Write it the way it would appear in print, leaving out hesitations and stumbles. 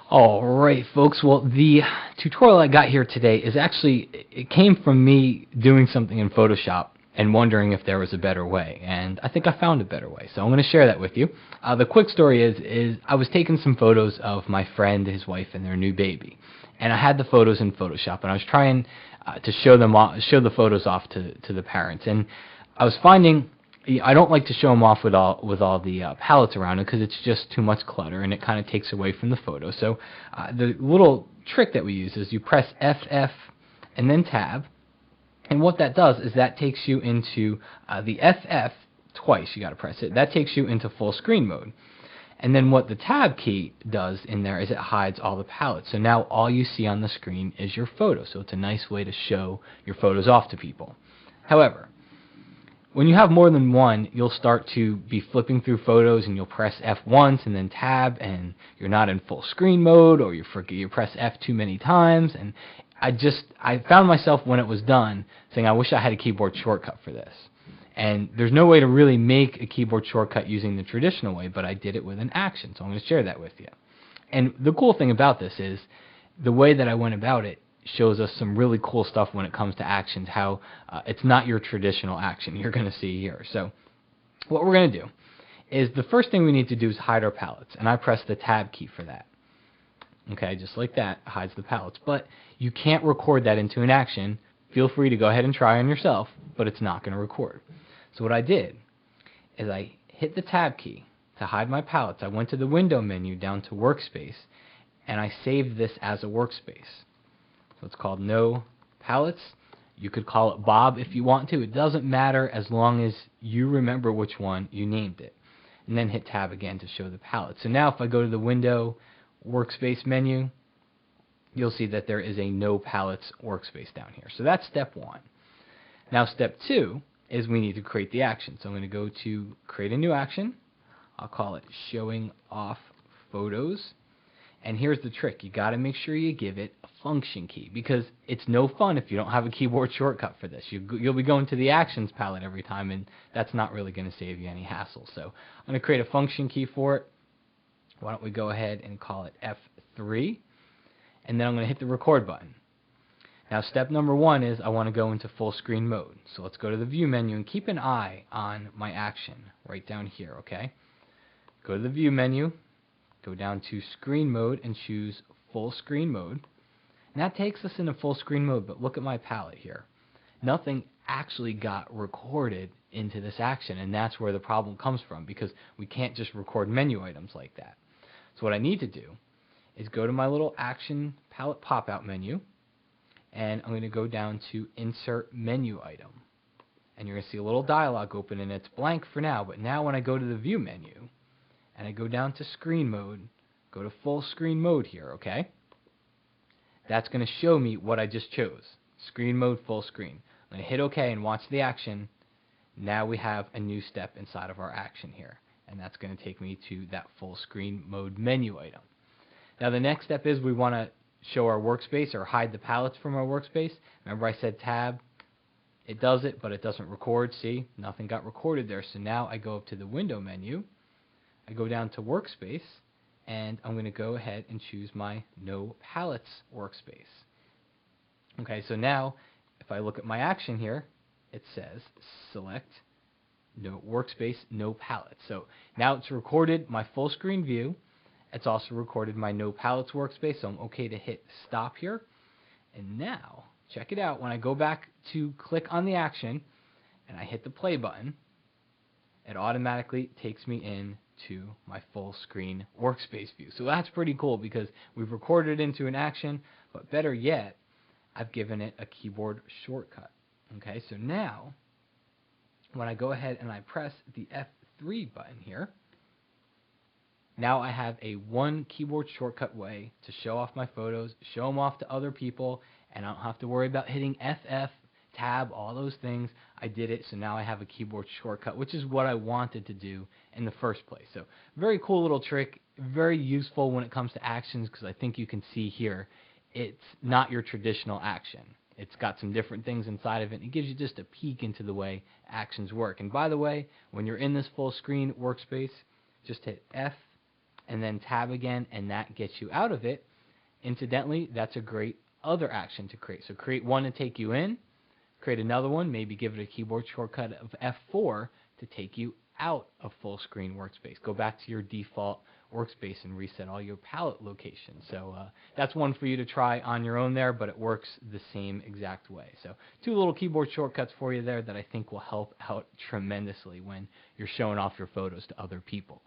Alright folks, well the tutorial I got here today is actually, it came from me doing something in Photoshop and wondering if there was a better way, and I think I found a better way, so I'm going to share that with you. The quick story is I was taking some photos of my friend, his wife, and their new baby, and I had the photos in Photoshop, and I was trying to show the photos off to the parents, and I was finding I don't like to show them off with all the palettes around it because it's just too much clutter and it kind of takes away from the photo. So the little trick that we use is you press FF and then Tab, and what that does is that takes you into the FF twice. You got to press it. That takes you into full screen mode. And then what the Tab key does in there is it hides all the palettes. So now all you see on the screen is your photo. So it's a nice way to show your photos off to people. However, when you have more than one, you'll start to be flipping through photos and you'll press F once and then Tab and you're not in full screen mode, or you press F too many times, and I found myself when it was done saying I wish I had a keyboard shortcut for this. And there's no way to really make a keyboard shortcut using the traditional way, but I did it with an action, so I'm going to share that with you. And the cool thing about this is the way that I went about it shows us some really cool stuff when it comes to actions, how it's not your traditional action you're going to see here. So what we're going to do is the first thing we need to do is hide our palettes, and I press the Tab key for that. Okay, just like that, hides the palettes. But you can't record that into an action. Feel free to go ahead and try on yourself, but it's not going to record. So what I did is I hit the Tab key to hide my palettes. I went to the Window menu down to Workspace, and I saved this as a workspace. So it's called No Palettes. You could call it Bob if you want to. It doesn't matter as long as you remember which one you named it. And then hit Tab again to show the palette. So now if I go to the Window Workspace menu, you'll see that there is a No Palettes workspace down here. So that's step one. Now step two is we need to create the action. So I'm going to go to Create a New Action. I'll call it Showing Off Photos. And here's the trick. You got to make sure you give it a function key, because it's no fun if you don't have a keyboard shortcut for this. You'll be going to the Actions palette every time, and that's not really going to save you any hassle. So I'm going to create a function key for it. Why don't we go ahead and call it F3, and then I'm going to hit the record button. Now step number one is I want to go into full screen mode. So let's go to the View menu and keep an eye on my action right down here, okay? Go to the View menu. Go down to Screen Mode and choose Full Screen Mode. And that takes us into full screen mode, but look at my palette here. Nothing actually got recorded into this action, and that's where the problem comes from, because we can't just record menu items like that. So what I need to do is go to my little Action Palette pop-out menu, and I'm going to go down to Insert Menu Item. And you're going to see a little dialog open, and it's blank for now, but now when I go to the View menu, and I go down to screen mode, go to full screen mode here, okay? That's going to show me what I just chose. Screen mode, full screen. I'm going to hit OK and watch the action. Now we have a new step inside of our action here. And that's going to take me to that full screen mode menu item. Now the next step is we want to show our workspace or hide the palettes from our workspace. Remember I said Tab? It does it, but it doesn't record. See? Nothing got recorded there. So now I go up to the Window menu. I go down to Workspace, and I'm going to go ahead and choose my No Palettes workspace. Okay, so now if I look at my action here, it says Select No Workspace, No Palettes. So now it's recorded my full screen view. It's also recorded my No Palettes workspace, so I'm okay to hit Stop here. And now, check it out. When I go back to click on the action, and I hit the play button, it automatically takes me in to my full screen workspace view. So that's pretty cool because we've recorded it into an action, but better yet, I've given it a keyboard shortcut. Okay, so now when I go ahead and I press the F3 button here, now I have a one keyboard shortcut way to show off my photos, show them off to other people, and I don't have to worry about hitting FF, Tab, all those things. I did it, so now I have a keyboard shortcut, which is what I wanted to do in the first place. So very cool little trick, very useful when it comes to actions, because I think you can see here it's not your traditional action. It's got some different things inside of it, and it gives you just a peek into the way actions work. And by the way, when you're in this full screen workspace, just hit F and then tab again, and that gets you out of it. Incidentally, that's a great other action to create. So create one to take you in, create another one, maybe give it a keyboard shortcut of F4 to take you out of full screen workspace. Go back to your default workspace and reset all your palette locations. So that's one for you to try on your own there, but it works the same exact way. So 2 little keyboard shortcuts for you there that I think will help out tremendously when you're showing off your photos to other people.